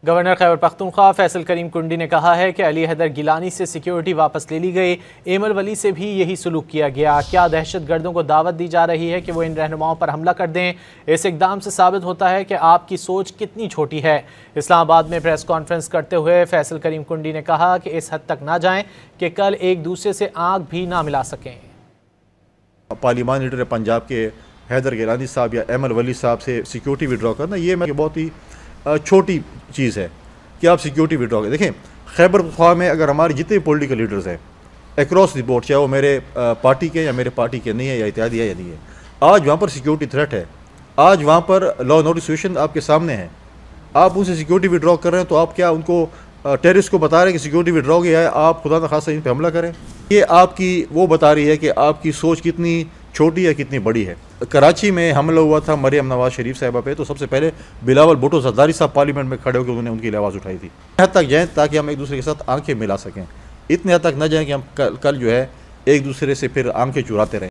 Governor Khyber Pakhtunkhwa Faisal करीम कुंडी ने कहा है कि अली हैदर गिलानी से सिक्योरिटी वापस ले ली गई, एमल वली से भी यही सलूक किया गया। क्या दहशतगर्दों को दावत दी जा रही है कि वो इन रहनुमाओं पर हमला कर दें? इस इकदाम से साबित होता है कि आपकी सोच कितनी छोटी है। इस्लामाबाद में प्रेस कॉन्फ्रेंस करते हुए फैसल करीम कुंडी ने कहा कि इस हद तक ना जाएं कि कल एक दूसरे से आंख भी ना मिला सकें। पार्लियामानी लीडर पंजाब के हैदर गिलानी साहब या एमल वली साहब से सिक्योरिटी विड्रॉ करना, ये मैं बहुत ही छोटी चीज़ है कि आप सिक्योरिटी विड्रॉ करें। देखें, खैबर पख्तूनख्वा में अगर हमारे जितने पॉलिटिकल लीडर्स हैं अक्रॉस द बोर्ड, चाहे वो मेरे पार्टी के या मेरे पार्टी के नहीं है या इत्यादि है या नहीं है, आज वहाँ पर सिक्योरिटी थ्रेट है। आज वहाँ पर लॉ एंड ऑर्डर सिचुएशन आपके सामने है, आप उनसे सिक्योरिटी विड्रॉ कर रहे हैं, तो आप क्या उनको टेररिस्ट को बता रहे हैं कि सिक्योरिटी विड्रॉ किया है, आप खुदा न खासा इन पर हमला करें? ये आपकी वो बता रही है कि आपकी सोच कितनी छोटी है, कितनी बड़ी है। कराची में हमला हुआ था मरियम नवाज शरीफ साहिबा पे, तो सबसे पहले बिलावल भुट्टो जरदारी साहब पार्लियामेंट में खड़े होकर उन्होंने उनकी आवाज़ उठाई थी। हद तक जाएँ ताकि हम एक दूसरे के साथ आंखें मिला सकें, इतने हद तक न जाएँ कि हम कल जो है एक दूसरे से फिर आंखें चुराते रहें।